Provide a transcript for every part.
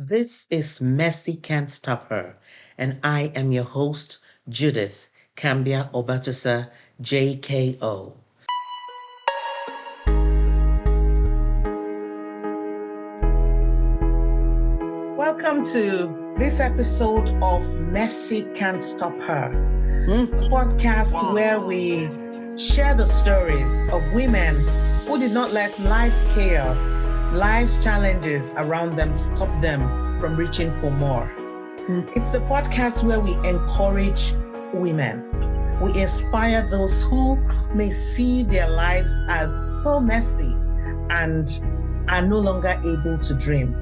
This is Messi Can't Stop Her, and I am your host, Judith Cambia Obatasa, JKO. Welcome to this episode of Messi Can't Stop Her, a podcast where we share the stories of women who did not let life's chaos, life's challenges around them stop them from reaching for more. It's the podcast where we encourage women. We inspire those who may see their lives as so messy and are no longer able to dream.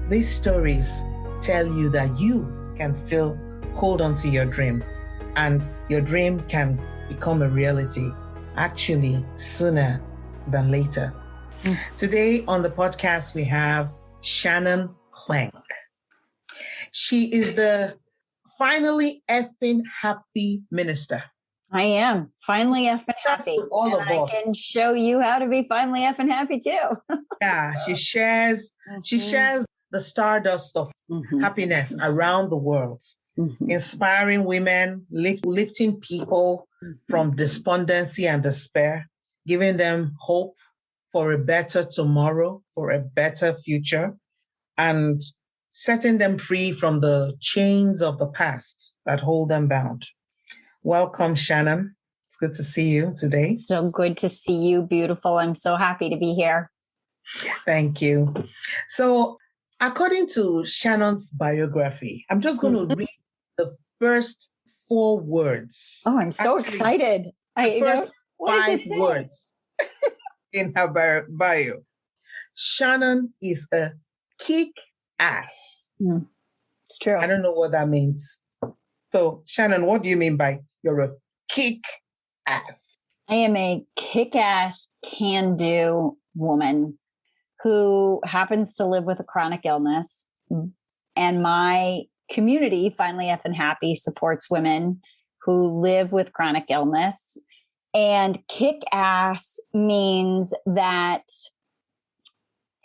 These stories tell you that you can still hold on to your dream and your dream can become a reality, actually sooner than later. Today on the podcast, we have Shannon Klenk. She is the Finally Effing Happy minister. I am finally effing That's happy. to all and of us. I can show you how to be finally effing happy too. Yeah, she shares the stardust of happiness around the world, inspiring women, lifting people from despondency and despair, giving them hope for a better tomorrow, for a better future, and setting them free from the chains of the past that hold them bound. Welcome, Shannon. It's good to see you today. So good to see you, beautiful. I'm so happy to be here. Thank you. So, according to Shannon's biography, I'm just going to read the first 4 words. Oh, I'm so excited. The first 5 words in her bio. Shannon is a kick-ass. It's true. I don't know what that means. So, Shannon, what do you mean by you're a kick-ass? I am a kick-ass, can-do woman who happens to live with a chronic illness. And my community, Finally Effing Happy, supports women who live with chronic illness. And kick-ass means that,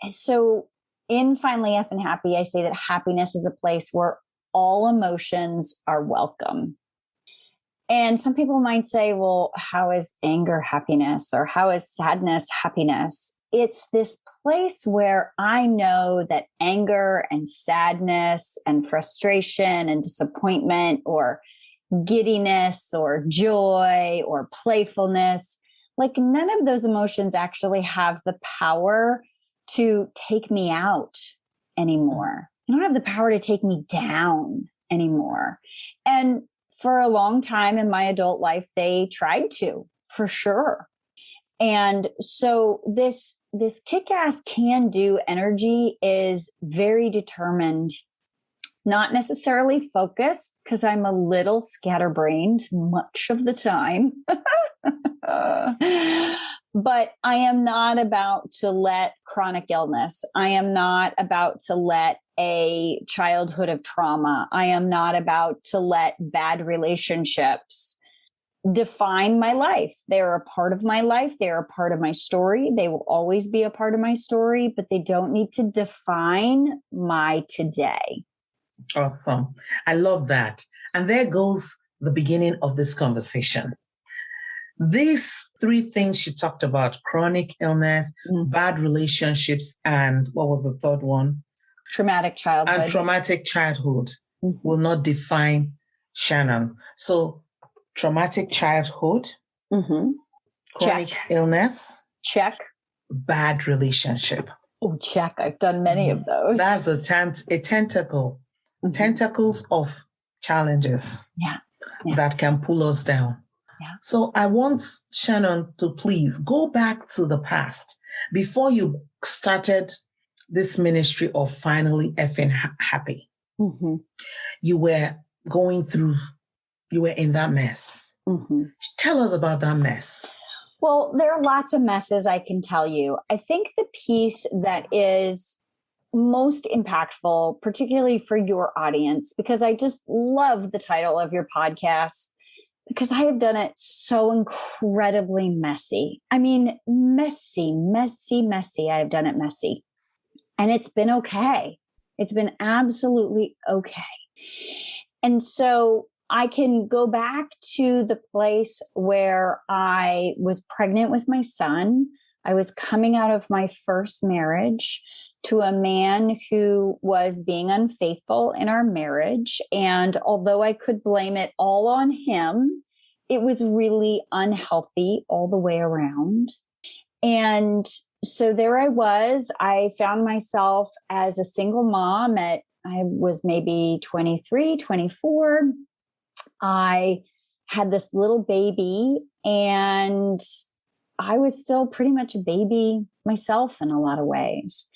so in Finally Effing Happy, I say that happiness is a place where all emotions are welcome. And some people might say, well, how is anger happiness? Or how is sadness happiness? It's this place where I know that anger and sadness and frustration and disappointment or giddiness or joy or playfulness, like none of those emotions actually have the power to take me out anymore. They don't have the power to take me down anymore. And for a long time in my adult life, they tried to, for sure. And so this kick-ass can-do energy is very determined, not necessarily focused, because I'm a little scatterbrained much of the time. But I am not about to let chronic illness. I am not about to let a childhood of trauma. I am not about to let bad relationships define my life. They're a part of my life. They're a part of my story. They will always be a part of my story, but they don't need to define my today. Awesome. I love that. And there goes the beginning of this conversation. These 3 things she talked about, chronic illness, bad relationships, and what was the third one? Traumatic childhood. And traumatic childhood will not define Shannon. So traumatic childhood, chronic illness, check. Bad relationship. Oh, check. I've done many of those. That's a tentacle. Tentacles of challenges that can pull us down. Yeah. So I want Shannon to please go back to the past before you started this ministry of Finally Effing Happy. You were in that mess. Tell us about that mess. Well, there are lots of messes I can tell you. I think the piece that is most impactful, particularly for your audience, because I just love the title of your podcast, because I have done it so incredibly messy. I mean, messy. I have done it messy. And it's been okay. It's been absolutely okay. And so I can go back to the place where I was pregnant with my son. I was coming out of my first marriage to a man who was being unfaithful in our marriage. And although I could blame it all on him, it was really unhealthy all the way around. And so there I was. I found myself as a single mom I was maybe 23, 24. I had this little baby, and I was still pretty much a baby myself in a lot of ways.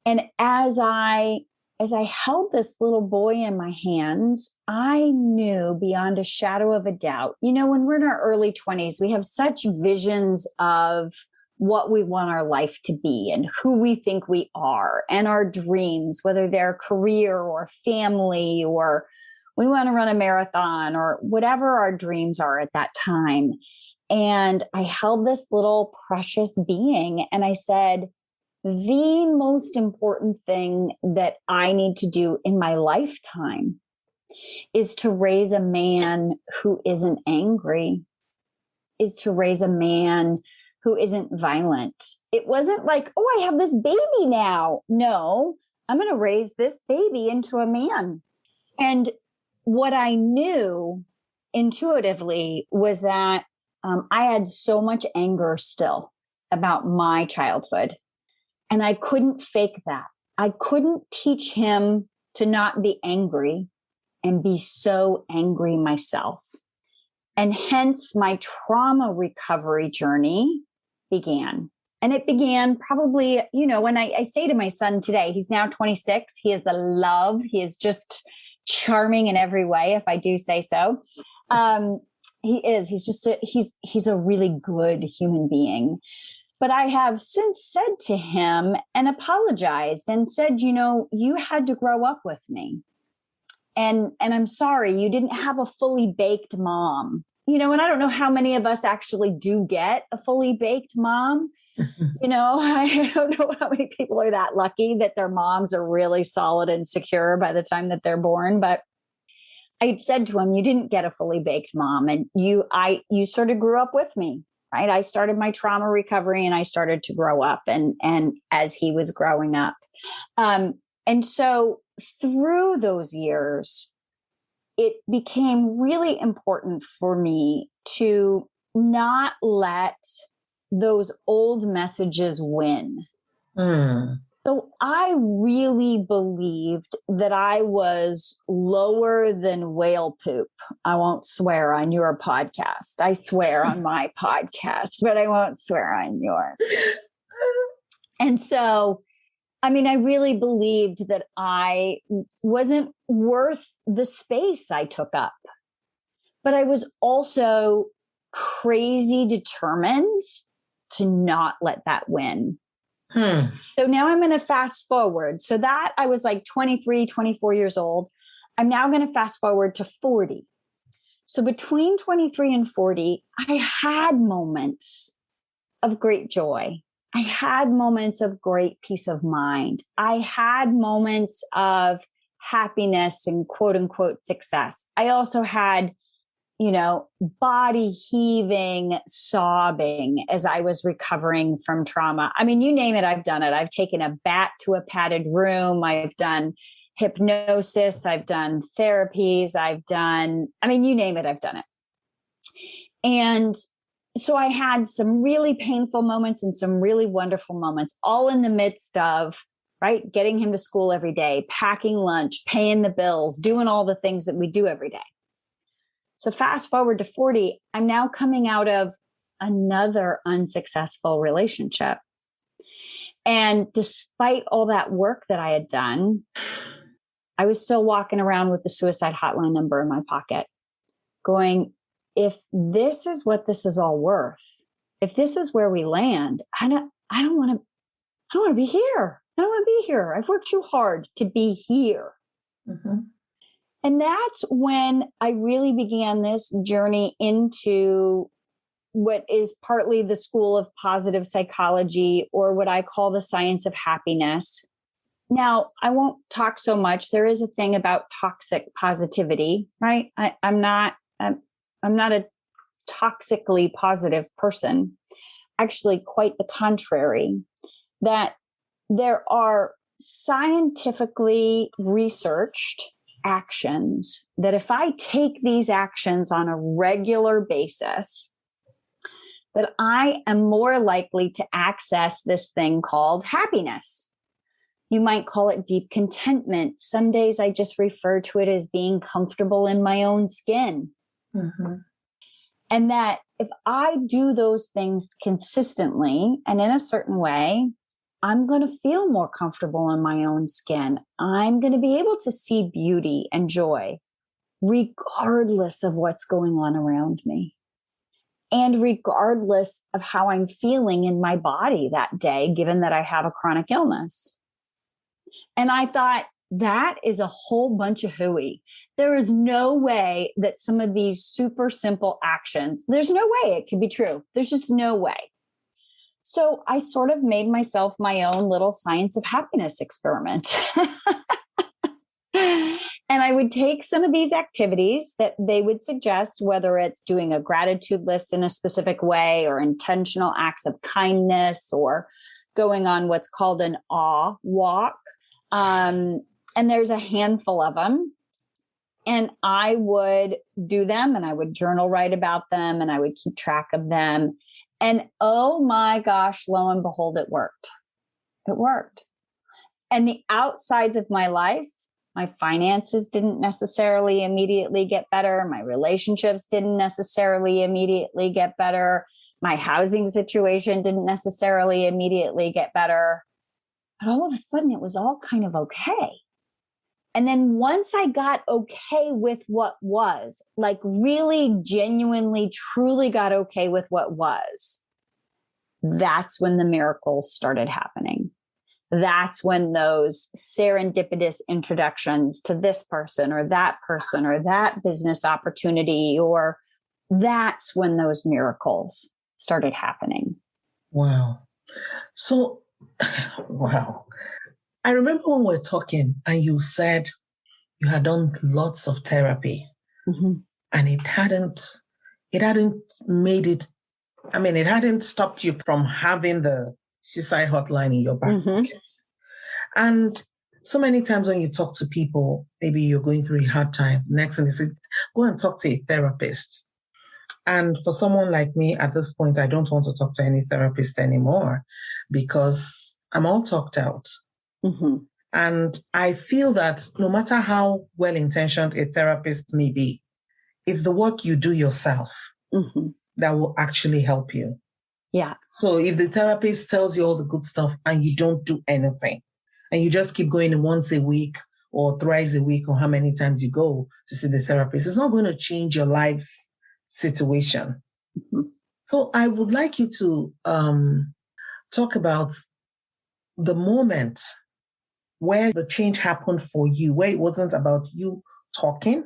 And as I held this little boy in my hands, I knew beyond a shadow of a doubt, when we're in our early 20s, we have such visions of what we want our life to be and who we think we are and our dreams, whether they're career or family, or we want to run a marathon or whatever our dreams are at that time. And I held this little precious being and I said, the most important thing that I need to do in my lifetime is to raise a man who isn't angry, is to raise a man who isn't violent. It wasn't like, oh, I have this baby now. No, I'm going to raise this baby into a man. And what I knew intuitively was that I had so much anger still about my childhood. And I couldn't fake that. I couldn't teach him to not be angry and be so angry myself. And hence my trauma recovery journey began. And it began probably, when I say to my son today, he's now 26. He is the love. He is just charming in every way, if I do say so. He is. He's just he's a really good human being. But I have since said to him and apologized and said, you had to grow up with me. And I'm sorry, you didn't have a fully baked mom. And I don't know how many of us actually do get a fully baked mom. I don't know how many people are that lucky that their moms are really solid and secure by the time that they're born. But I've said to him, you didn't get a fully baked mom, and you sort of grew up with me. Right. I started my trauma recovery and I started to grow up and as he was growing up. And so through those years, it became really important for me to not let those old messages win. So I really believed that I was lower than whale poop. I won't swear on your podcast. I swear on my podcast, but I won't swear on yours. And so, I really believed that I wasn't worth the space I took up. But I was also crazy determined to not let that win. So now I'm going to fast forward. So that I was like 23, 24 years old. I'm now going to fast forward to 40. So between 23 and 40, I had moments of great joy. I had moments of great peace of mind. I had moments of happiness and quote unquote success. I also had body heaving, sobbing as I was recovering from trauma. You name it, I've done it. I've taken a bat to a padded room. I've done hypnosis. I've done therapies. You name it, I've done it. And so I had some really painful moments and some really wonderful moments, all in the midst of, right, getting him to school every day, packing lunch, paying the bills, doing all the things that we do every day. So fast forward to 40, I'm now coming out of another unsuccessful relationship. And despite all that work that I had done, I was still walking around with the suicide hotline number in my pocket going, if this is what this is all worth, if this is where we land, I don't want to be here. I don't want to be here. I've worked too hard to be here. Mm-hmm. And that's when I really began this journey into what is partly the school of positive psychology, or what I call the science of happiness, Now, I won't talk so much. There is a thing about toxic positivity, right? I'm not a toxically positive person. Actually, quite the contrary. That there are scientifically researched actions that if I take these actions on a regular basis, that I am more likely to access this thing called happiness. You might call it deep contentment. Some days I just refer to it as being comfortable in my own skin. Mm-hmm. And that if I do those things consistently and in a certain way, I'm going to feel more comfortable in my own skin. I'm going to be able to see beauty and joy, regardless of what's going on around me. And regardless of how I'm feeling in my body that day, given that I have a chronic illness. And I thought, that is a whole bunch of hooey. There is no way that some of these super simple actions, there's no way it could be true. There's just no way. So I sort of made myself my own little science of happiness experiment. And I would take some of these activities that they would suggest, whether it's doing a gratitude list in a specific way or intentional acts of kindness or going on what's called an awe walk. And there's a handful of them. And I would do them and I would journal write about them and I would keep track of them. And oh my gosh, lo and behold, it worked. It worked. And the outsides of my life, my finances didn't necessarily immediately get better. My relationships didn't necessarily immediately get better. My housing situation didn't necessarily immediately get better. But all of a sudden, it was all kind of okay. And then once I got okay with what was, like really genuinely, truly got okay with what was, that's when the miracles started happening. That's when those serendipitous introductions to this person or that business opportunity, or that's when those miracles started happening. Wow. So, wow. I remember when we were talking and you said you had done lots of therapy, mm-hmm. and it hadn't made it, it hadn't stopped you from having the suicide hotline in your back mm-hmm. pocket. And so many times when you talk to people, maybe you're going through a hard time, next thing they say, go and talk to a therapist. And for someone like me at this point, I don't want to talk to any therapist anymore because I'm all talked out. Mm-hmm. And I feel that no matter how well-intentioned a therapist may be, it's the work you do yourself mm-hmm. that will actually help you. Yeah. So if the therapist tells you all the good stuff and you don't do anything, and you just keep going once a week or thrice a week or how many times you go to see the therapist, it's not going to change your life's situation. Mm-hmm. So I would like you to talk about the moment where the change happened for you, where it wasn't about you talking,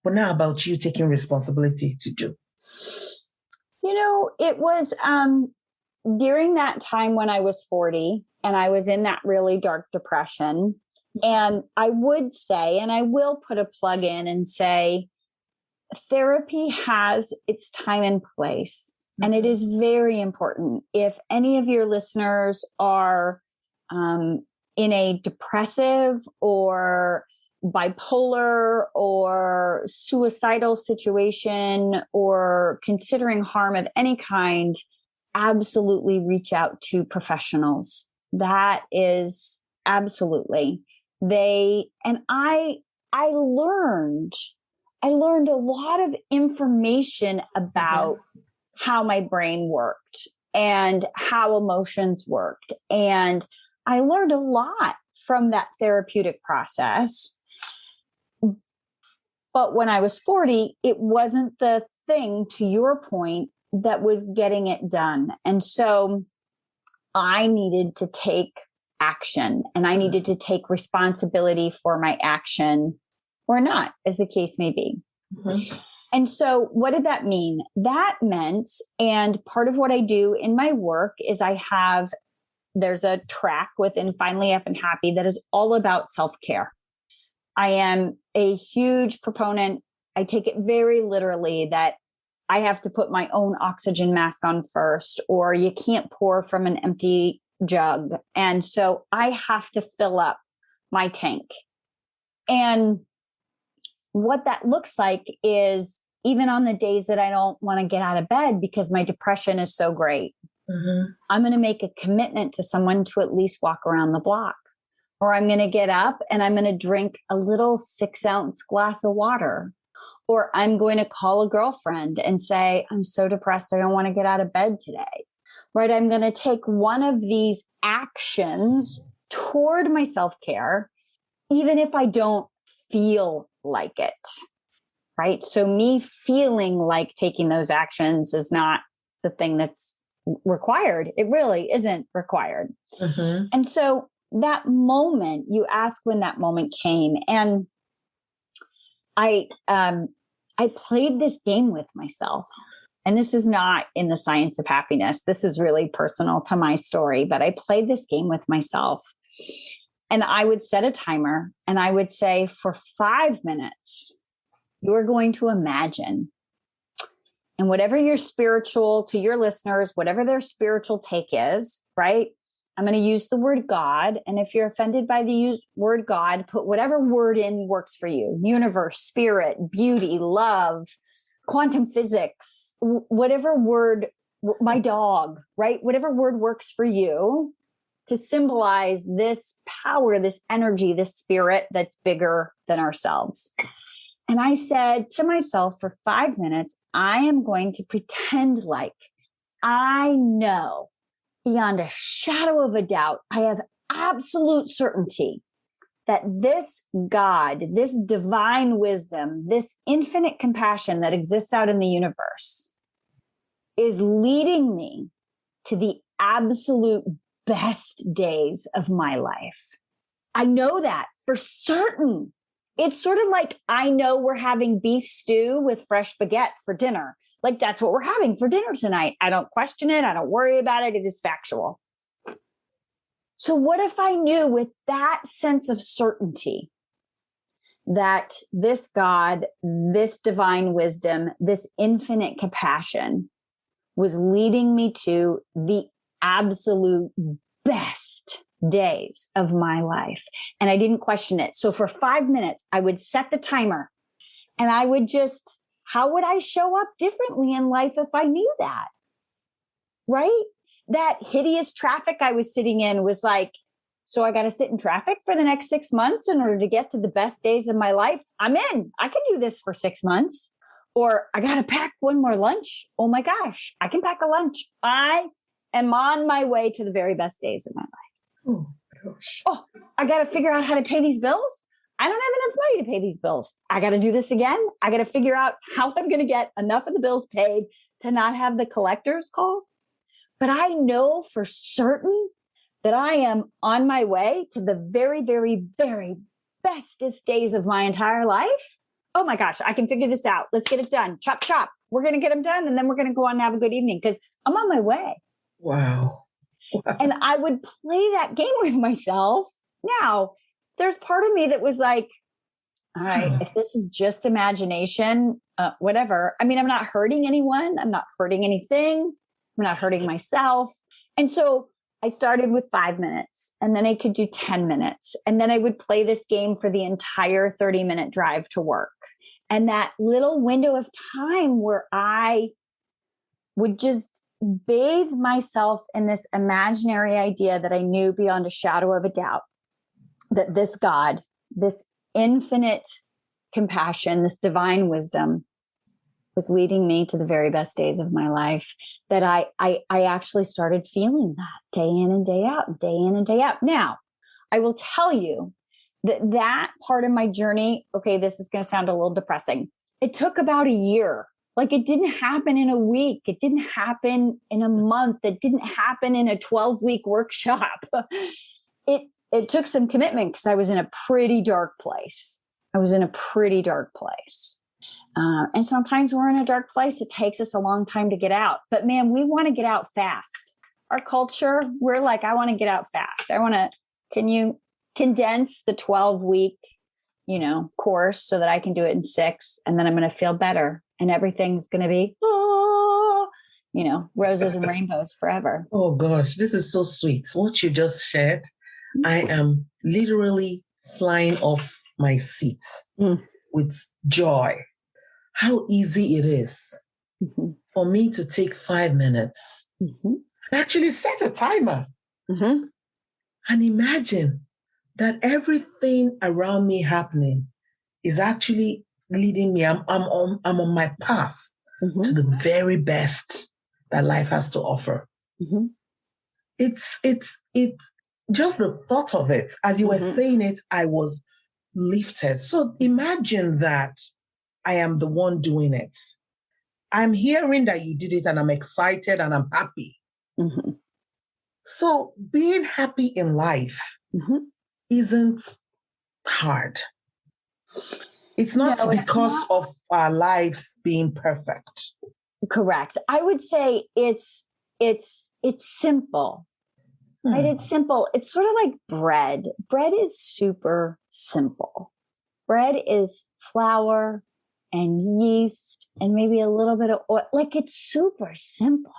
but now about you taking responsibility to do. It was during that time when I was 40 and I was in that really dark depression. And I would say, and I will put a plug in and say, therapy has its time and place. Mm-hmm. And it is very important. If any of your listeners are in a depressive or bipolar or suicidal situation or considering harm of any kind, absolutely reach out to professionals. That is absolutely. I learned a lot of information about how my brain worked and how emotions worked. And I learned a lot from that therapeutic process. But when I was 40, it wasn't the thing, to your point, that was getting it done. And so I needed to take action and I needed to take responsibility for my action or not, as the case may be. Mm-hmm. And so what did that mean? That meant, and part of what I do in my work is I have there's a track within Finally Effing Happy that is all about self-care. I am a huge proponent. I take it very literally that I have to put my own oxygen mask on first, or you can't pour from an empty jug. And so I have to fill up my tank. And what that looks like is even on the days that I don't want to get out of bed because my depression is so great, I'm going to make a commitment to someone to at least walk around the block. Or I'm going to get up and I'm going to drink a little 6-ounce glass of water. Or I'm going to call a girlfriend and say, I'm so depressed, I don't want to get out of bed today. Right? I'm going to take one of these actions toward my self-care, even if I don't feel like it. Right? So me feeling like taking those actions is not the thing that's required. It really isn't required. And so that moment, you ask when that moment came, and I played this game with myself. And this is not in the science of happiness. This is really personal to my story, but I played this game with myself. And I would set a timer and I would say, for 5 minutes, you are going to imagine. And whatever your spiritual, to your listeners, whatever their spiritual take is, right? I'm going to use the word God. And if you're offended by the word God, put whatever word in works for you. Universe, spirit, beauty, love, quantum physics, whatever word, my dog, right? Whatever word works for you to symbolize this power, this energy, this spirit that's bigger than ourselves. And I said to myself, for 5 minutes, I am going to pretend like I know beyond a shadow of a doubt, I have absolute certainty that this God, this divine wisdom, this infinite compassion that exists out in the universe is leading me to the absolute best days of my life. I know that for certain. It's sort of like, I know we're having beef stew with fresh baguette for dinner. Like, that's what we're having for dinner tonight. I don't question it. I don't worry about it. It is factual. So what if I knew with that sense of certainty that this God, this divine wisdom, this infinite compassion was leading me to the absolute best days of my life. And I didn't question it. So for 5 minutes, I would set the timer and I would just, how would I show up differently in life if I knew that? Right? That hideous traffic I was sitting in was like, so I got to sit in traffic for the next 6 months in order to get to the best days of my life. I'm in. I can do this for 6 months. Or I got to pack one more lunch. Oh my gosh, I can pack a lunch. I am on my way to the very best days of my life. Oh, gosh. Oh, I got to figure out how to pay these bills. I don't have enough money to pay these bills. I got to do this again. I got to figure out how I'm going to get enough of the bills paid to not have the collectors call. But I know for certain that I am on my way to the very, very, very bestest days of my entire life. Oh my gosh, I can figure this out. Let's get it done. Chop, chop. We're going to get them done. And then we're going to go on and have a good evening because I'm on my way. Wow. And I would play that game with myself. Now, there's part of me that was like, all right, if this is just imagination, whatever. I mean, I'm not hurting anyone. I'm not hurting anything. I'm not hurting myself. And so I started with 5 minutes and then I could do 10 minutes. And then I would play this game for the entire 30-minute drive to work. And that little window of time where I would just bathe myself in this imaginary idea that I knew beyond a shadow of a doubt that this God, this infinite compassion, this divine wisdom was leading me to the very best days of my life, that I actually started feeling that day in and day out, day in and day out. Now, I will tell you that part of my journey, okay, this is going to sound a little depressing. It took about a year. Like, it didn't happen in a week. It didn't happen in a month. It didn't happen in a 12-week workshop. It took some commitment because I was in a pretty dark place. And sometimes we're in a dark place. It takes us a long time to get out. But man, we want to get out fast. our culture, we're like, I want to get out fast. Can you condense the 12-week, course so that I can do it in 6, and then I'm going to feel better and everything's going to be, roses and rainbows forever. Oh gosh, this is so sweet. What you just shared, I am literally flying off my seat with joy. How easy it is for me to take 5 minutes, actually set a timer, and imagine that everything around me happening is actually leading me. I'm on my path to the very best that life has to offer. It's just the thought of it. As you were saying it, I was lifted. So imagine that I am the one doing it. I'm hearing that you did it and I'm excited and I'm happy. So being happy in life isn't hard. It's not because of our lives being perfect. Correct. I would say it's simple, right? It's simple. It's sort of like bread. Bread is super simple. Bread is flour and yeast and maybe a little bit of oil. Like, it's super simple.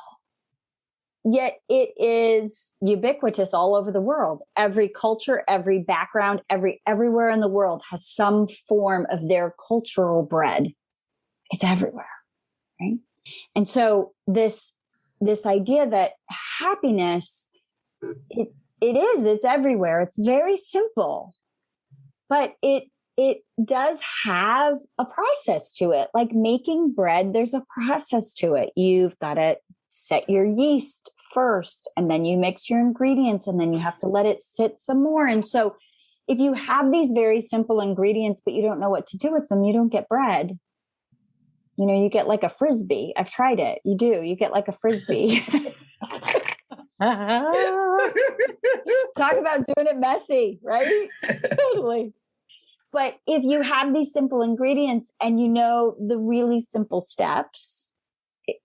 Yet it is ubiquitous all over the world. Every culture, every background, everywhere in the world has some form of their cultural bread. It's everywhere, right? And so this idea that happiness, it's everywhere. It's very simple, but it does have a process to it. Like making bread, there's a process to it. You've got to set your yeast first, and then you mix your ingredients, and then you have to let it sit some more. And so if you have these very simple ingredients, but you don't know what to do with them, you don't get bread. You get like a Frisbee. I've tried it. You do. You get like a Frisbee. Talk about doing it messy, right? Totally. But if you have these simple ingredients and the really simple steps,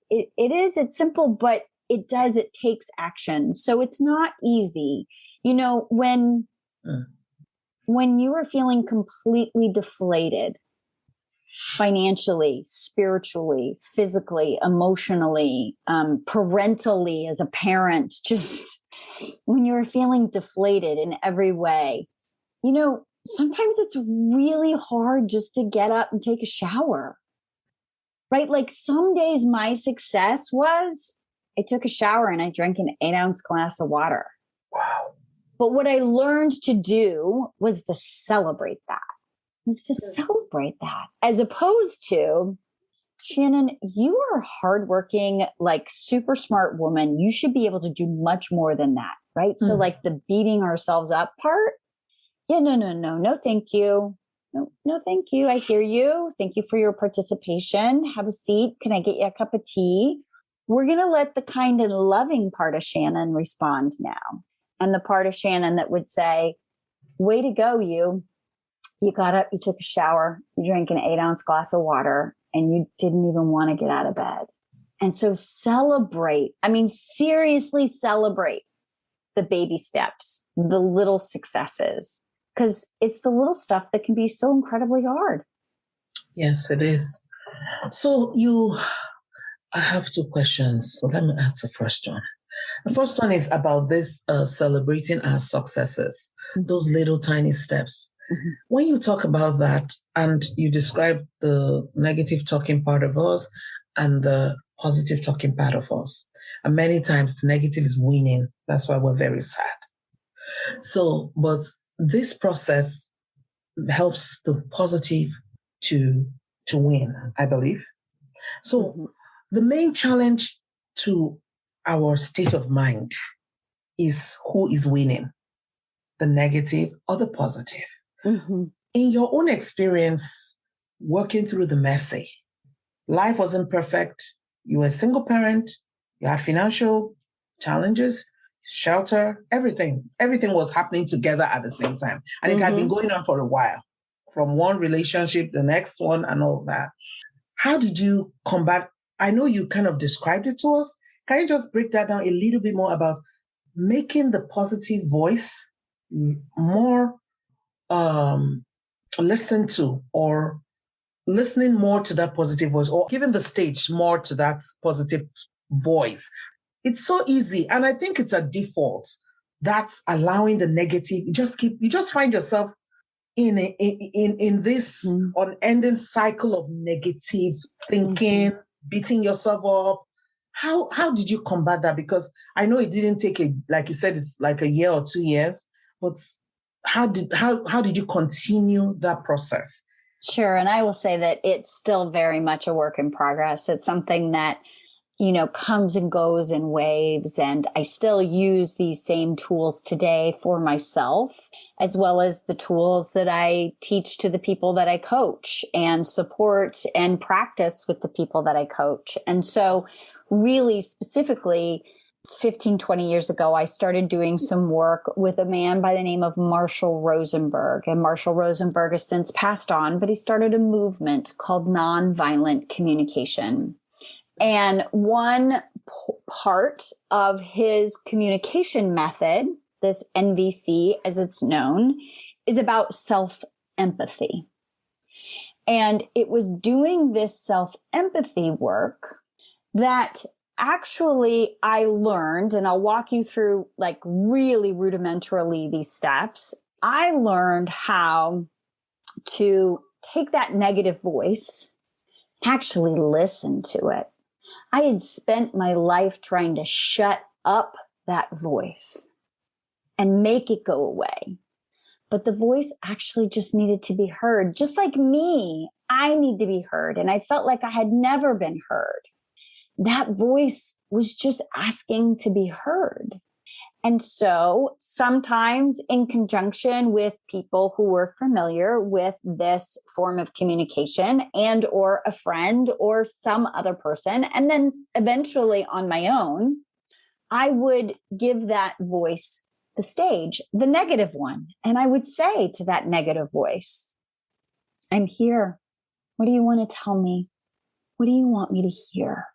it's simple, but it takes action. So it's not easy. When you are feeling completely deflated, financially, spiritually, physically, emotionally, parentally as a parent, just when you're feeling deflated in every way, sometimes it's really hard just to get up and take a shower, right? Like some days my success was I took a shower and I drank an 8-ounce glass of water. Wow. But what I learned to do was to celebrate that. As opposed to, Shannon, you are a hardworking, like super smart woman. You should be able to do much more than that, right? So like the beating ourselves up part. Yeah, no, thank you. No, thank you. I hear you. Thank you for your participation. Have a seat. Can I get you a cup of tea? We're going to let the kind and loving part of Shannon respond now. And the part of Shannon that would say, way to go, you. You got up, you took a shower, you drank an 8-ounce glass of water, and you didn't even want to get out of bed. And so celebrate. I mean, seriously celebrate the baby steps, the little successes, because it's the little stuff that can be so incredibly hard. Yes, it is. So I have 2 questions. So let me ask the first one. The first one is about this celebrating our successes, those little tiny steps. When you talk about that and you describe the negative talking part of us and the positive talking part of us, and many times the negative is winning. That's why we're very sad. So, but this process helps the positive to win, I believe. So the main challenge to our state of mind is who is winning, the negative or the positive. In your own experience, working through the messy, life wasn't perfect. You were a single parent. You had financial challenges, shelter, everything. Everything was happening together at the same time. And it had been going on for a while, from one relationship, the next one, and all that. How did you combat? I know you kind of described it to us. Can you just break that down a little bit more about making the positive voice more listened to, or listening more to that positive voice, or giving the stage more to that positive voice? It's so easy. And I think it's a default that's allowing the negative. You just find yourself in this unending cycle of negative thinking, beating yourself up. How did you combat that? Because I know it didn't take like you said, it's like a year or 2 years, but how did you continue that process? Sure. And I will say that it's still very much a work in progress. It's something that, comes and goes in waves. And I still use these same tools today for myself, as well as the tools that I teach to the people that I coach and support and practice with the people that I coach. And so really specifically, 15, 20 years ago, I started doing some work with a man by the name of Marshall Rosenberg. And Marshall Rosenberg has since passed on, but he started a movement called nonviolent communication. And one part of his communication method, this NVC as it's known, is about self-empathy. And it was doing this self-empathy work that actually I learned, and I'll walk you through like really rudimentarily these steps. I learned how to take that negative voice, actually listen to it. I had spent my life trying to shut up that voice and make it go away. But the voice actually just needed to be heard. Just like me, I need to be heard. And I felt like I had never been heard. That voice was just asking to be heard. And so sometimes in conjunction with people who were familiar with this form of communication and or a friend or some other person, and then eventually on my own, I would give that voice the stage, the negative one. And I would say to that negative voice, I'm here. What do you want to tell me? What do you want me to hear?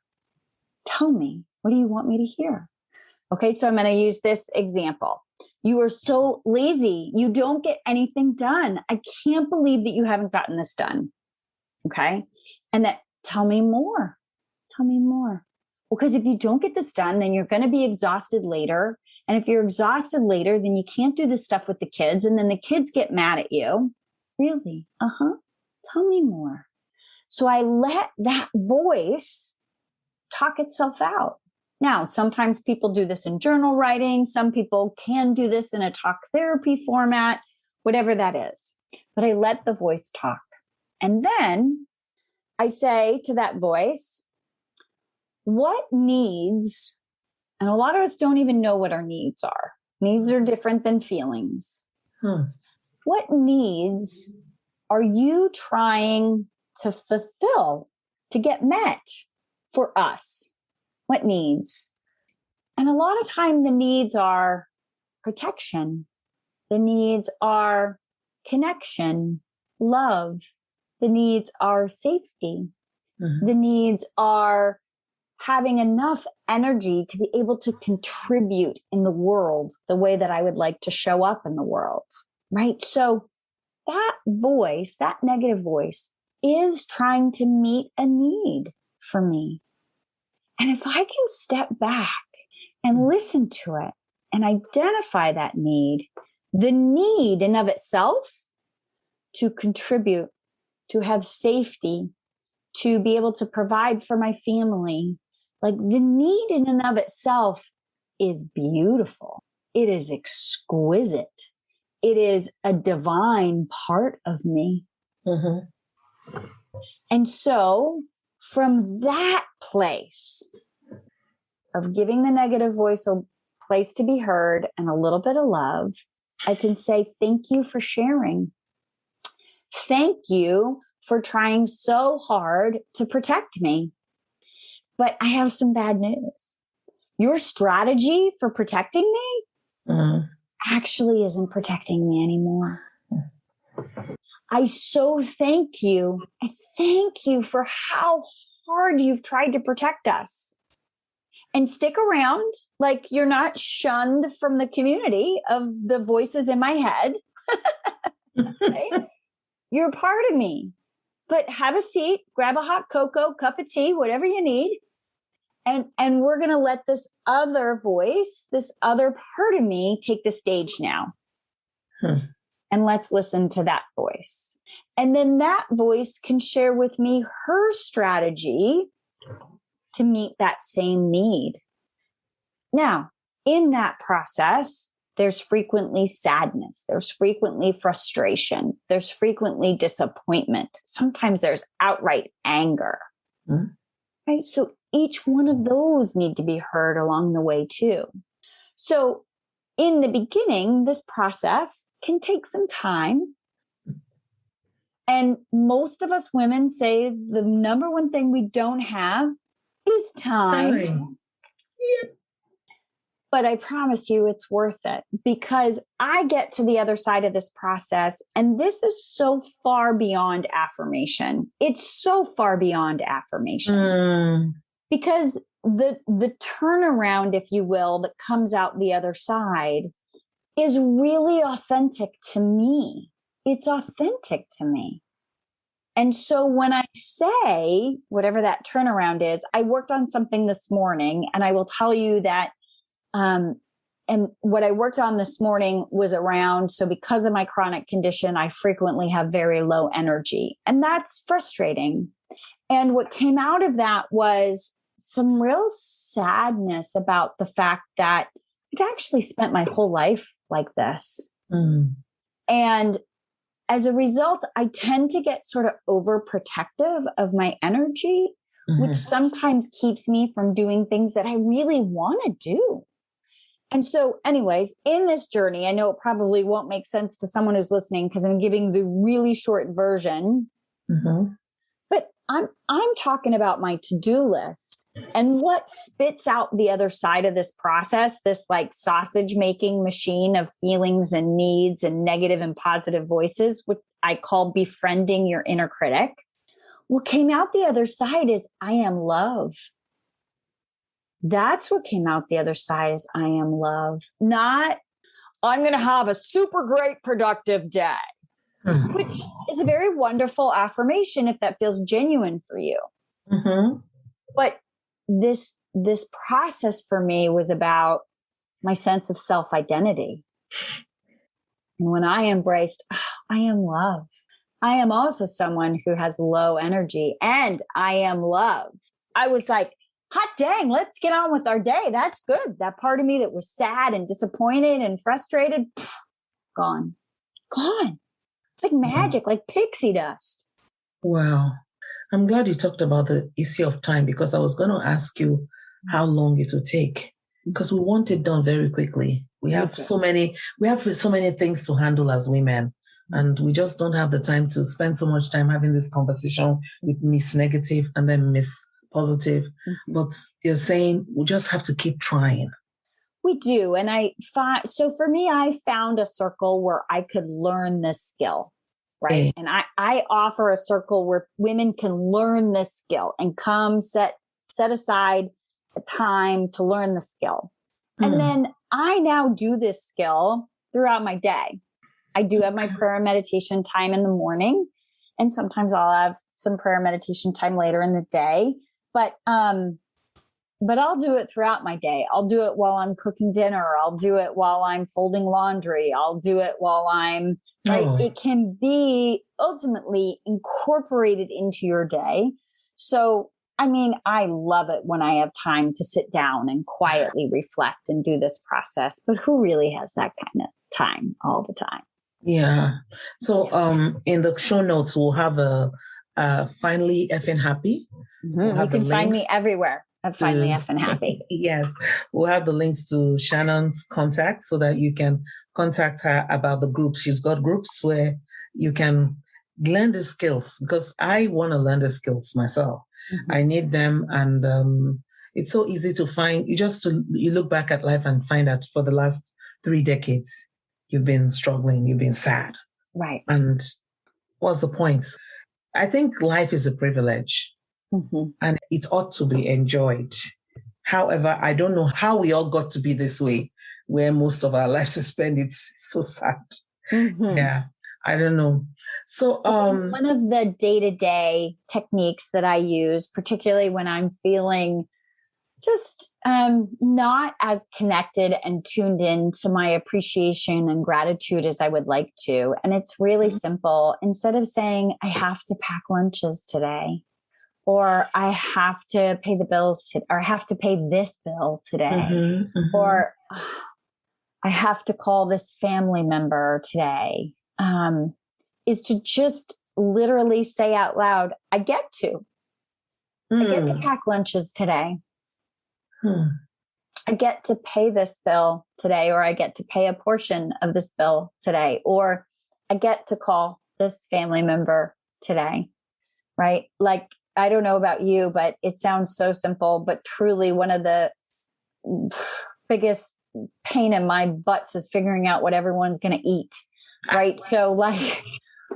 Tell me, what do you want me to hear? Okay, so I'm going to use this example. You are so lazy. You don't get anything done. I can't believe that you haven't gotten this done. Okay. And that, tell me more. Tell me more. Because if you don't get this done, then you're going to be exhausted later. And if you're exhausted later, then you can't do this stuff with the kids. And then the kids get mad at you. Really? Tell me more. So I let that voice talk itself out. Now, sometimes people do this in journal writing. Some people can do this in a talk therapy format, whatever that is. But I let the voice talk. And then I say to that voice, what needs, and a lot of us don't even know what our needs are. Needs are different than feelings. What needs are you trying to fulfill, to get met for us? What needs? And a lot of time the needs are protection. The needs are connection, love. The needs are safety. The needs are having enough energy to be able to contribute in the world the way that I would like to show up in the world, right? So that voice, that negative voice, is trying to meet a need for me. And if I can step back and listen to it and identify that need, the need in of itself to contribute, to have safety, to be able to provide for my family, like the need in and of itself is beautiful. It is exquisite. It is a divine part of me. And so from that place of giving the negative voice a place to be heard and a little bit of love, I can say, thank you for sharing. Thank you for trying so hard to protect me. But I have some bad news. Your strategy for protecting me actually isn't protecting me anymore. I so thank you. I thank you for how hard you've tried to protect us. and stick around. Like, you're not shunned from the community of the voices in my head. Right? You're part of me, but have a seat, grab a hot cocoa, cup of tea, whatever you need. And we're going to let this other voice, this other part of me, take the stage now. And let's listen to that voice. And then that voice can share with me her strategy to meet that same need. Now, in that process, there's frequently sadness. There's frequently frustration. There's frequently disappointment. Sometimes there's outright anger. Right? So each one of those need to be heard along the way too. So in the beginning, this process can take some time. And most of us women say the number one thing we don't have is time. Yep. But I promise you it's worth it, because I get to the other side of this process. And this is so far beyond affirmation. It's so far beyond affirmation. Because the turnaround, if you will, that comes out the other side is really authentic to me. It's authentic to me. And so when I say whatever that turnaround is, I worked on something this morning, and I will tell you that and what I worked on this morning was around, so because of my chronic condition, I frequently have very low energy, and that's frustrating. And what came out of that was some real sadness about the fact that I'd actually spent my whole life like this. And as a result, I tend to get sort of overprotective of my energy, which sometimes keeps me from doing things that I really want to do. And so anyways, in this journey, I know it probably won't make sense to someone who's listening because I'm giving the really short version, but I'm talking about my to-do list and what spits out the other side of this process, this like sausage making machine of feelings and needs and negative and positive voices, which I call befriending your inner critic. What came out the other side is I am love. That's what came out the other side is I am love. Not, I'm going to have a super great productive day, which is a very wonderful affirmation if that feels genuine for you. But this process for me was about my sense of self-identity. And when I embraced, I am love. I am also someone who has low energy, and I am love. I was like, hot dang, let's get on with our day. That's good. That part of me that was sad and disappointed and frustrated, gone. It's like magic, like pixie dust. Wow. I'm glad you talked about the issue of time, because I was going to ask you how long it would take, because we want it done very quickly. We have so many things to handle as women, and we just don't have the time to spend so much time having this conversation with Miss Negative and then Miss Positive. But you're saying we just have to keep trying. We do. And so for me, I found a circle where I could learn this skill, right? And I offer a circle where women can learn this skill and come set aside a time to learn the skill. And then I now do this skill throughout my day. I do have my prayer and meditation time in the morning, and sometimes I'll have some prayer and meditation time later in the day. But I'll do it throughout my day. I'll do it while I'm cooking dinner. I'll do it while I'm folding laundry. I'll do it while I'm, right? It can be ultimately incorporated into your day. So, I mean, I love it when I have time to sit down and quietly reflect and do this process. But who really has that kind of time all the time? Yeah. So in the show notes, we'll have a Finally Effing Happy. You can find me everywhere at Finally Effing Happy. Yes. We'll have the links to Shannon's contact so that you can contact her about the groups. She's got groups where you can learn the skills, because I want to learn the skills myself. I need them. And it's so easy to find. You look back at life and find that for the last 3 decades, you've been struggling, you've been sad. Right. And what's the point? I think life is a privilege, and it ought to be enjoyed. However, I don't know how we all got to be this way, where most of our lives are spent. It's so sad. Mm-hmm. Yeah, I don't know. So one of the day-to-day techniques that I use, particularly when I'm feeling just not as connected and tuned in to my appreciation and gratitude as I would like to. And it's really simple. Instead of saying, I have to pack lunches today, or I have to pay the bills, or I have to pay this bill today, or I have to call this family member today, is to just literally say out loud, I get to pack lunches today. I get to pay this bill today, or I get to pay a portion of this bill today, or I get to call this family member today, right? Like, I don't know about you, but it sounds so simple, but truly one of the biggest pain in my butts is figuring out what everyone's going to eat, right? So like,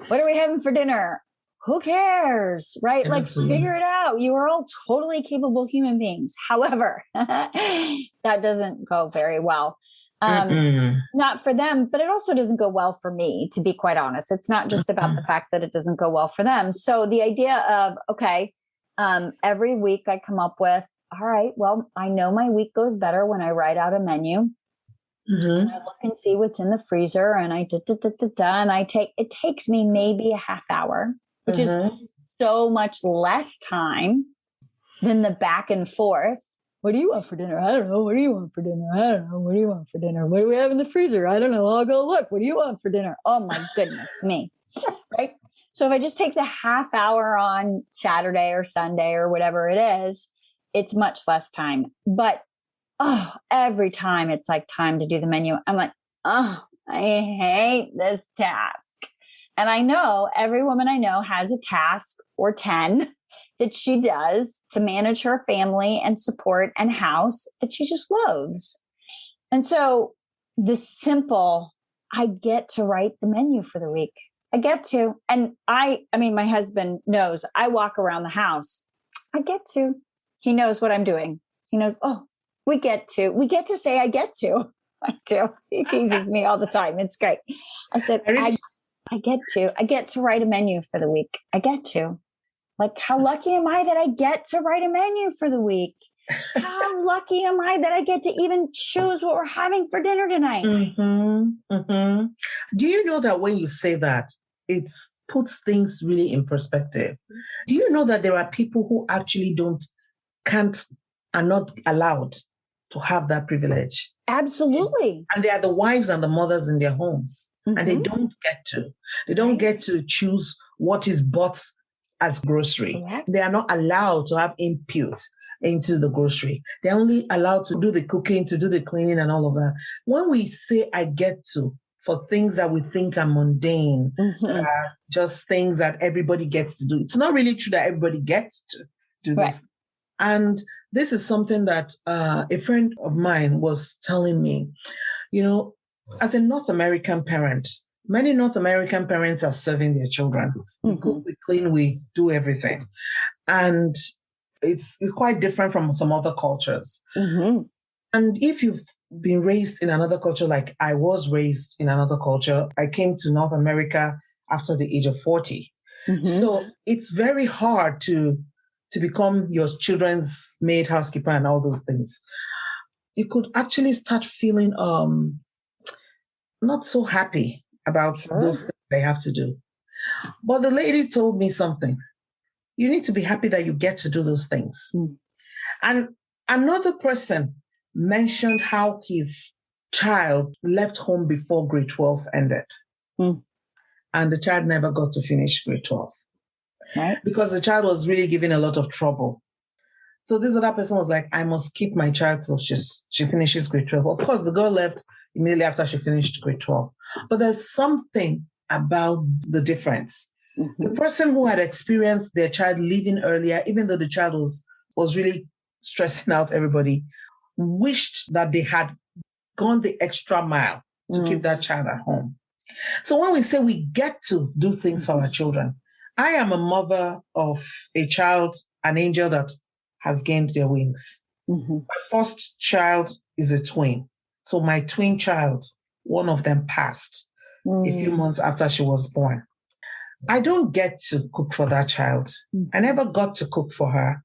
what are we having for dinner? Who cares, right? Like, figure it out. You are all totally capable human beings. However, that doesn't go very well. Not for them, but it also doesn't go well for me, to be quite honest. It's not just about the fact that it doesn't go well for them. So the idea of, okay, every week I come up with, all right, well, I know my week goes better when I write out a menu. And I look and see what's in the freezer, and I and it takes me maybe a half hour, which is so much less time than the back and forth. What do you want for dinner? I don't know. What do you want for dinner? I don't know. What do you want for dinner? What do we have in the freezer? I don't know. I'll go look. What do you want for dinner? Oh my goodness me. Right. So if I just take the half hour on Saturday or Sunday or whatever it is, it's much less time. But every time it's like time to do the menu, I'm like, I hate this task. And I know every woman I know has a task or 10 that she does to manage her family and support and house that she just loathes. And so the simple, I get to write the menu for the week. I get to. And I mean, my husband knows I walk around the house. I get to. He knows what I'm doing. He knows, we get to say I get to. I do. He teases me all the time. It's great. I said, I get to write a menu for the week. I get to. Like, how lucky am I that I get to write a menu for the week? How lucky am I that I get to even choose what we're having for dinner tonight? Do you know that when you say that, it puts things really in perspective? Do you know that there are people who actually are not allowed to have that privilege? Absolutely. And they are the wives and the mothers in their homes. And they don't get to. They don't get to choose what is bought as grocery. They are not allowed to have input into the grocery. They're only allowed to do the cooking, to do the cleaning and all of that. When we say I get to for things that we think are mundane, just things that everybody gets to do, it's not really true that everybody gets to do this. And this is something that a friend of mine was telling me. You know, as a North American parent, many North American parents are serving their children. We cook, we clean, we do everything. And it's quite different from some other cultures. And if you've been raised in another culture, like I was raised in another culture, I came to North America after the age of 40. So it's very hard to become your children's maid, housekeeper, and all those things. You could actually start feeling not so happy about those things they have to do. But the lady told me something. You need to be happy that you get to do those things. And another person mentioned how his child left home before grade 12 ended. And the child never got to finish grade 12. Because the child was really giving a lot of trouble. So this other person was like, I must keep my child till she finishes grade 12. Of course, the girl left immediately after she finished grade 12. But there's something about the difference. The person who had experienced their child leaving earlier, even though the child was really stressing out everybody, wished that they had gone the extra mile to keep that child at home. So when we say we get to do things for our children, I am a mother of a child, an angel that has gained their wings. My first child is a twin. So my twin child, one of them passed a few months after she was born. I don't get to cook for that child. I never got to cook for her.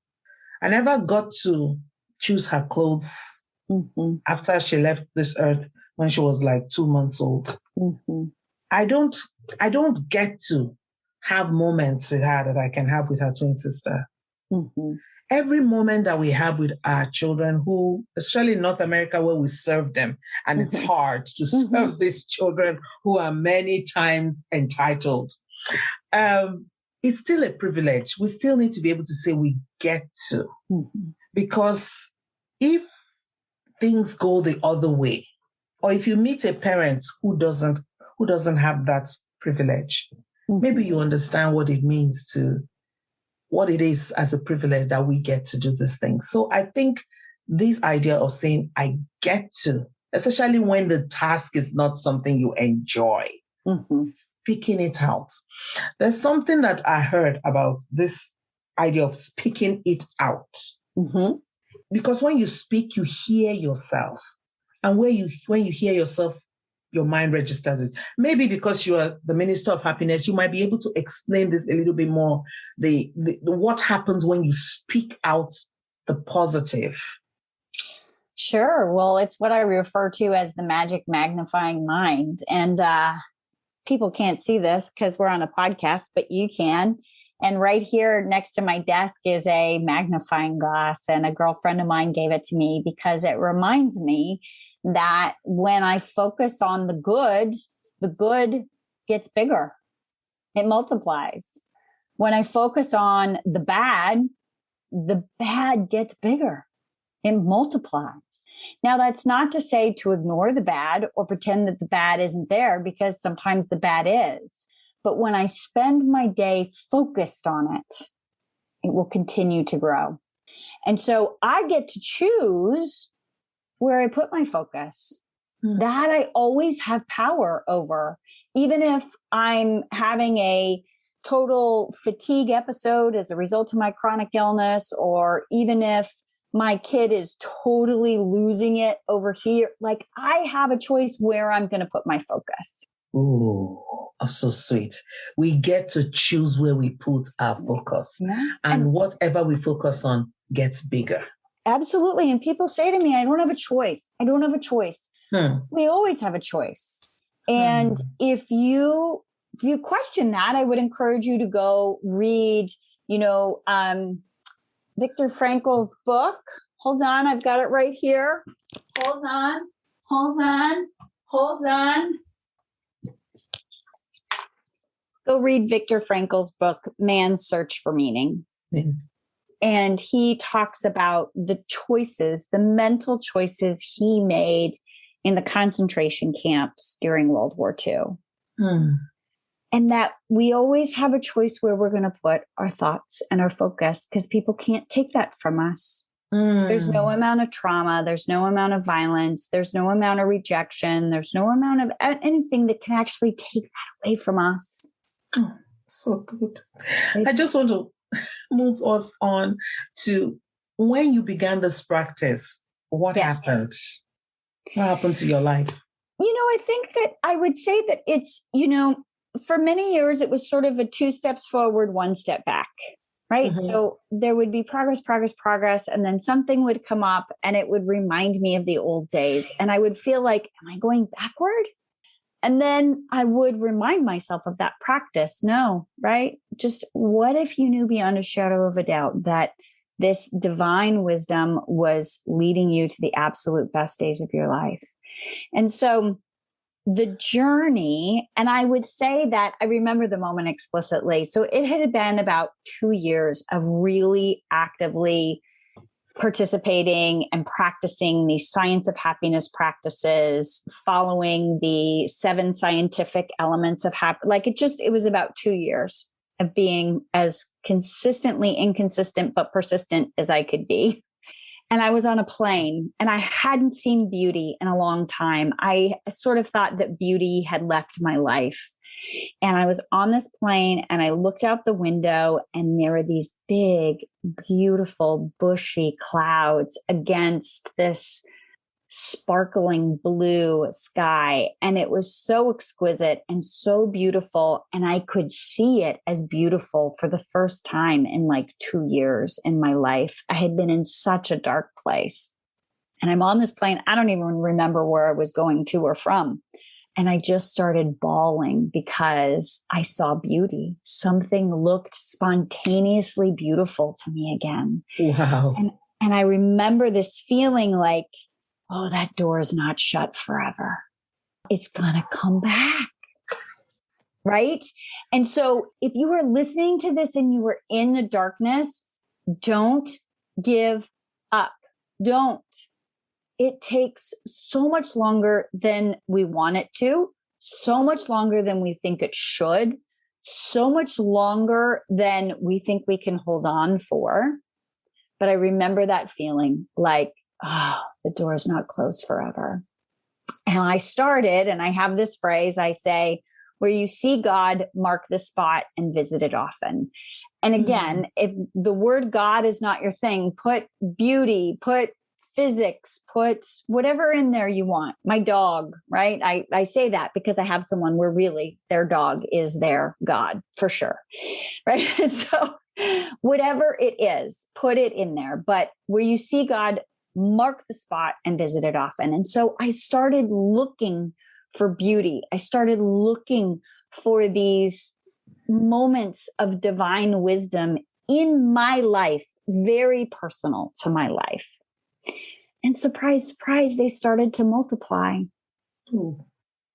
I never got to choose her clothes after she left this earth when she was like 2 months old. I don't get to have moments with her that I can have with her twin sister. Every moment that we have with our children who, especially in North America where we serve them, and it's hard to serve these children who are many times entitled. It's still a privilege. We still need to be able to say we get to. Because if things go the other way, or if you meet a parent who doesn't have that privilege, maybe you understand what it means what it is as a privilege that we get to do these things. So I think this idea of saying I get to, especially when the task is not something you enjoy, speaking it out. There's something that I heard about this idea of speaking it out. Because when you speak, you hear yourself. And when you hear yourself, your mind registers it. Maybe because you are the Minister of Happiness, you might be able to explain this a little bit more, the what happens when you speak out the positive. Sure. Well, it's what I refer to as the magic magnifying mind. And people can't see this because we're on a podcast, but you can. And right here next to my desk is a magnifying glass. And a girlfriend of mine gave it to me because it reminds me that when I focus on the good gets bigger. It multiplies. When I focus on the bad gets bigger. It multiplies. Now, that's not to say to ignore the bad or pretend that the bad isn't there, because sometimes the bad is. But when I spend my day focused on it, it will continue to grow. And so I get to choose where I put my focus. That I always have power over. Even if I'm having a total fatigue episode as a result of my chronic illness, or even if my kid is totally losing it over here, like I have a choice where I'm going to put my focus. Oh, so sweet. We get to choose where we put our focus. And whatever we focus on gets bigger. Absolutely. And people say to me, I don't have a choice. I don't have a choice. We always have a choice. And if you question that, I would encourage you to go read, Viktor Frankl's book. Hold on. I've got it right here. Hold on. Go read Viktor Frankl's book, Man's Search for Meaning. And he talks about the choices, the mental choices he made in the concentration camps during World War II. And that we always have a choice where we're going to put our thoughts and our focus, because people can't take that from us. There's no amount of trauma. There's no amount of violence. There's no amount of rejection. There's no amount of anything that can actually take that away from us. Oh, so good. I just want to move us on to when you began this practice. What happened? What happened to your life? I think that I would say that it's, for many years, it was sort of a 2 steps forward, 1 step back, right? So there would be progress, and then something would come up and it would remind me of the old days. And I would feel like, am I going backward? And then I would remind myself of that practice. No, right? Just what if you knew beyond a shadow of a doubt that this divine wisdom was leading you to the absolute best days of your life? And so the journey, and I would say that I remember the moment explicitly. So it had been about 2 years of really actively participating and practicing the science of happiness practices, following the 7 scientific elements of happiness. It was about 2 years of being as consistently inconsistent but persistent as I could be. And I was on a plane and I hadn't seen beauty in a long time. I sort of thought that beauty had left my life. And I was on this plane and I looked out the window and there were these big, beautiful, bushy clouds against this sparkling blue sky. And it was so exquisite and so beautiful. And I could see it as beautiful for the first time in like 2 years in my life. I had been in such a dark place. And I'm on this plane. I don't even remember where I was going to or from. And I just started bawling because I saw beauty. Something looked spontaneously beautiful to me again. Wow. And I remember this feeling like, oh, that door is not shut forever. It's going to come back. Right? And so if you were listening to this and you were in the darkness, don't give up. Don't. It takes so much longer than we want it to, so much longer than we think it should, so much longer than we think we can hold on for. But I remember that feeling like, oh, the door is not closed forever. And I started, and I have this phrase I say, where you see God, mark the spot and visit it often. And again, if the word God is not your thing, put beauty, put physics, put whatever in there you want. My dog, right? I say that because I have someone where really their dog is their God for sure. Right. So whatever it is, put it in there. But where you see God, mark the spot and visit it often. And so I started looking for beauty. I started looking for these moments of divine wisdom in my life, very personal to my life. And surprise, surprise, they started to multiply. Ooh.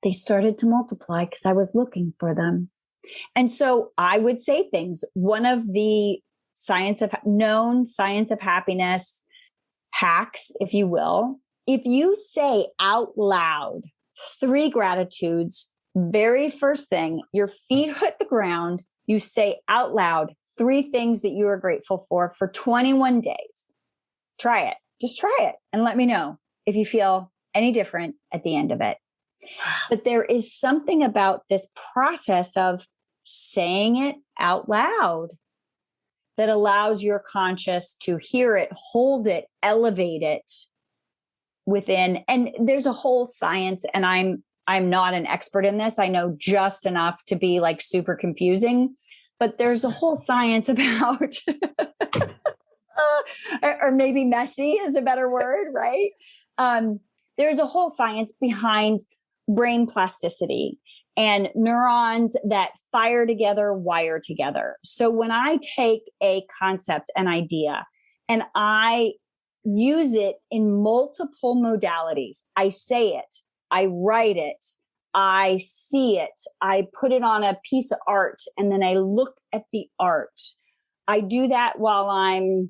They started to multiply because I was looking for them. And so I would say things. One of the known science of happiness hacks, if you will, if you say out loud 3 gratitudes, very first thing, your feet hit the ground, you say out loud 3 things that you are grateful for 21 days. Try it. Just try it and let me know if you feel any different at the end of it. But there is something about this process of saying it out loud that allows your conscious to hear it, hold it, elevate it within. And there's a whole science, and I'm not an expert in this. I know just enough to be like super confusing, but there's a whole science about or maybe messy is a better word, right? There's a whole science behind brain plasticity and neurons that fire together, wire together. So when I take a concept, an idea, and I use it in multiple modalities, I say it, I write it, I see it, I put it on a piece of art, and then I look at the art. I do that while I'm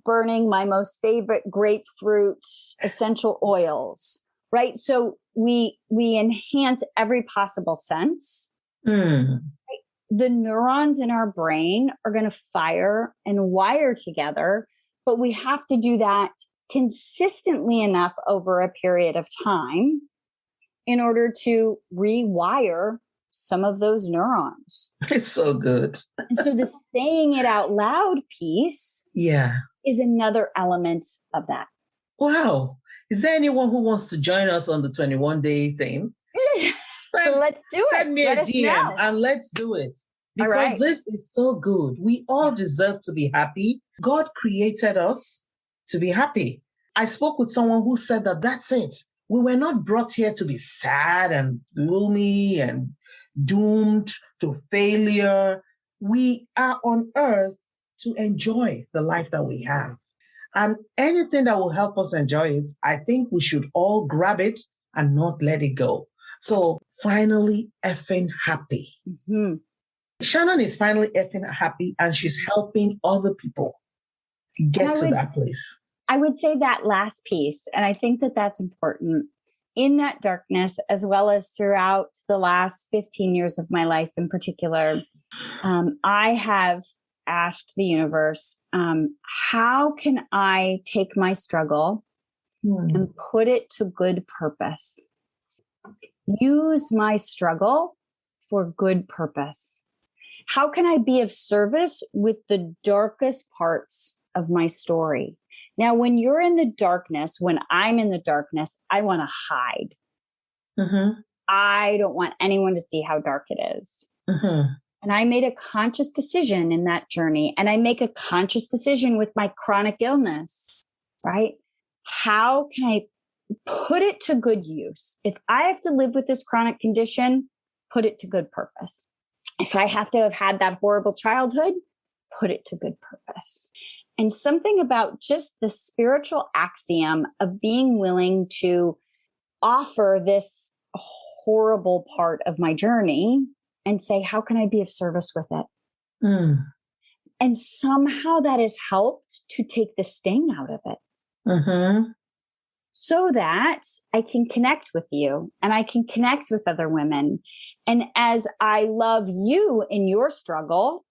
burning my most favorite grapefruit essential oils, right? So we enhance every possible sense. Right? The neurons in our brain are going to fire and wire together, but we have to do that consistently enough over a period of time in order to rewire some of those neurons. It's so good. And so the saying it out loud piece is another element of that. Wow. Is there anyone who wants to join us on the 21-day thing? Let's do it. Send me a DM and let's do it. Because this is so good. We all deserve to be happy. God created us to be happy. I spoke with someone who said that that's it. We were not brought here to be sad and gloomy and doomed to failure. We are on earth to enjoy the life that we have. And anything that will help us enjoy it, I think we should all grab it and not let it go. So finally effing happy. Mm-hmm. Shannon is finally effing happy and she's helping other people get to that place. I would say that last piece, and I think that that's important. In that darkness, as well as throughout the last 15 years of my life in particular, I have asked the universe, how can I take my struggle and put it to good purpose? Use my struggle for good purpose. How can I be of service with the darkest parts of my story? Now, when you're in the darkness, when I'm in the darkness, I want to hide. Mm-hmm. I don't want anyone to see how dark it is. Mm-hmm. And I made a conscious decision in that journey. And I make a conscious decision with my chronic illness, right? How can I put it to good use? If I have to live with this chronic condition, put it to good purpose. If I have to have had that horrible childhood, put it to good purpose. And something about just the spiritual axiom of being willing to offer this horrible part of my journey and say, how can I be of service with it? And somehow that has helped to take the sting out of it. So that I can connect with you and I can connect with other women. And as I love you in your struggle,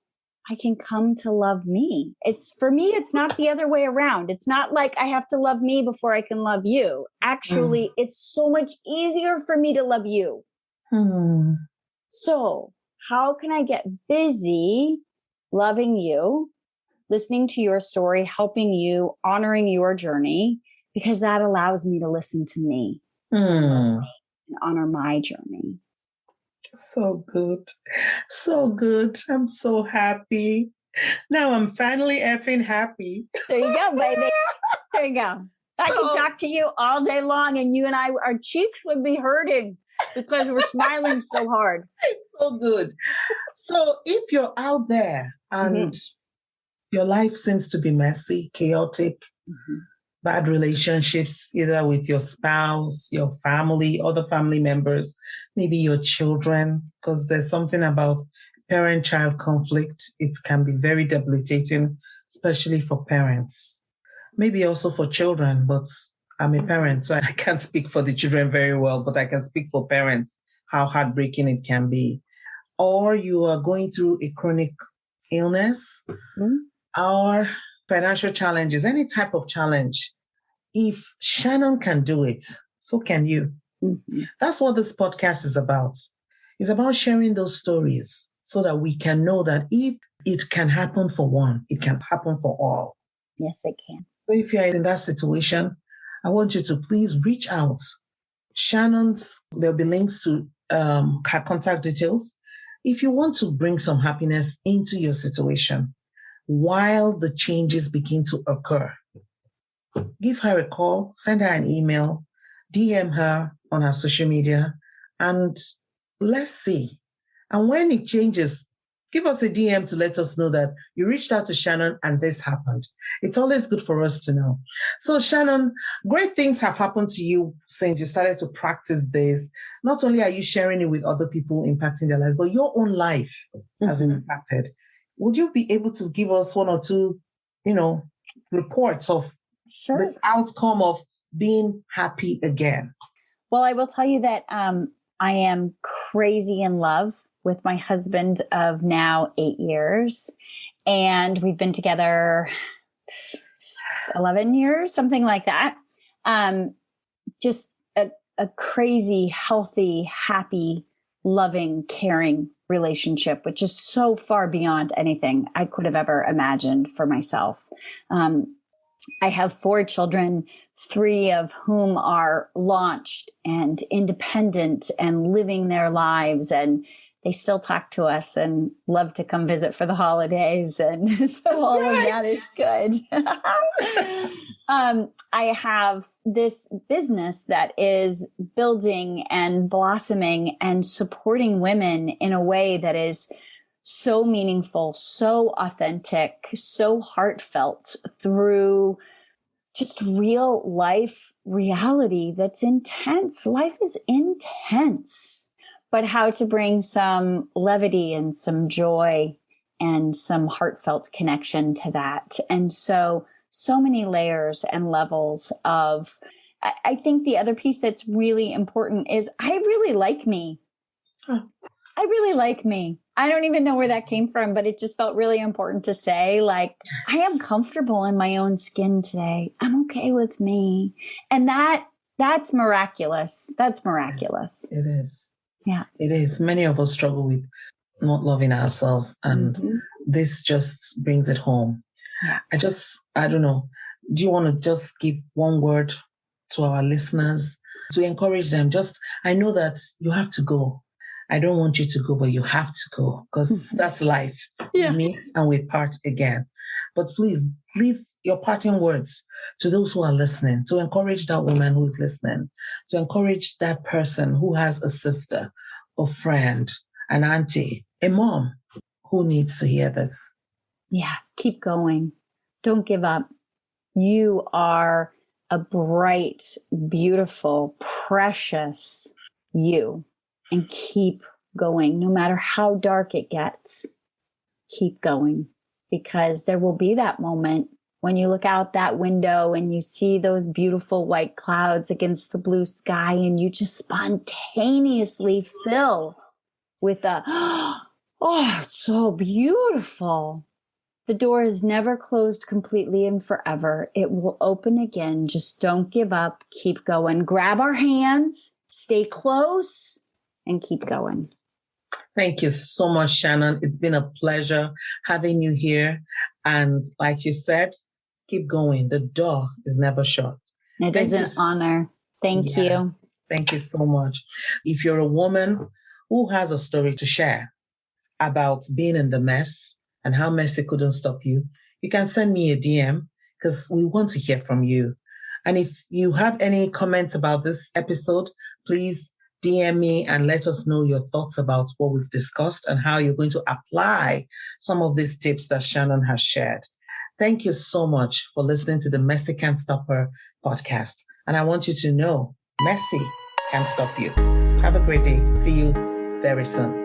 I can come to love me. For me, it's not the other way around. It's not like I have to love me before I can love you. Actually, it's so much easier for me to love you. So how can I get busy loving you, listening to your story, helping you, honoring your journey? Because that allows me to listen to me and honor my journey. So good. So good. I'm so happy. Now I'm finally effing happy. There you go, baby. There you go. I can talk to you all day long and you and I, our cheeks would be hurting because we're smiling so hard. It's so good. So if you're out there and your life seems to be messy, chaotic, bad relationships, either with your spouse, your family, other family members, maybe your children, because there's something about parent-child conflict. It can be very debilitating, especially for parents, maybe also for children, but I'm a parent, so I can't speak for the children very well, but I can speak for parents, how heartbreaking it can be. Or you are going through a chronic illness or financial challenges, any type of challenge. If Shannon can do it, so can you. That's what this podcast is about. It's about sharing those stories so that we can know that if it can happen for one, it can happen for all. Yes, it can. So if you're in that situation, I want you to please reach out. There'll be links to her contact details. If you want to bring some happiness into your situation while the changes begin to occur, give her a call, send her an email, DM her on her social media, and let's see. And when it changes, give us a DM to let us know that you reached out to Shannon and this happened. It's always good for us to know. So Shannon, great things have happened to you since you started to practice this. Not only are you sharing it with other people, impacting their lives, but your own life has been impacted. Would you be able to give us one or two, reports of the outcome of being happy again? Well, I will tell you that I am crazy in love with my husband of now 8 years. And we've been together 11 years, something like that. Just a crazy, healthy, happy, loving, caring relationship, which is so far beyond anything I could have ever imagined for myself. I have 4 children, 3 of whom are launched and independent and living their lives, and they still talk to us and love to come visit for the holidays. And so all of that is good. I have this business that is building and blossoming and supporting women in a way that is so meaningful, so authentic, so heartfelt through just real life reality that's intense. Life is intense, but how to bring some levity and some joy and some heartfelt connection to that. And so many layers and levels of, I think the other piece that's really important is I really like me. I really like me. I don't even know where that came from, but it just felt really important to say, like, I am comfortable in my own skin today. I'm okay with me. And that's miraculous. That's miraculous. It is. Yeah. It is. Many of us struggle with not loving ourselves, and this just brings it home. Yeah. I don't know. Do you want to just give one word to our listeners to encourage them? I know that you have to go. I don't want you to go, but you have to go because that's life. Yeah. We meet and we part again. But please leave your parting words to those who are listening, to encourage that woman who is listening, to encourage that person who has a sister, a friend, an auntie, a mom who needs to hear this. Yeah. Keep going. Don't give up. You are a bright, beautiful, precious you. And keep going, no matter how dark it gets. Keep going, because there will be that moment when you look out that window and you see those beautiful white clouds against the blue sky, and you just spontaneously fill with oh, it's so beautiful. The door is never closed completely and forever. It will open again. Just don't give up. Keep going. Grab our hands. Stay close. And keep going. Thank you so much, Shannon. It's been a pleasure having you here. And like you said, keep going. The door is never shut. It is an honor. Thank you. Thank you so much. If you're a woman who has a story to share about being in the mess and how messy couldn't stop you, you can send me a DM because we want to hear from you. And if you have any comments about this episode, please DM me and let us know your thoughts about what we've discussed and how you're going to apply some of these tips that Shannon has shared. Thank you so much for listening to the Messy Can't Stop Her podcast. And I want you to know, messy can't stop you. Have a great day. See you very soon.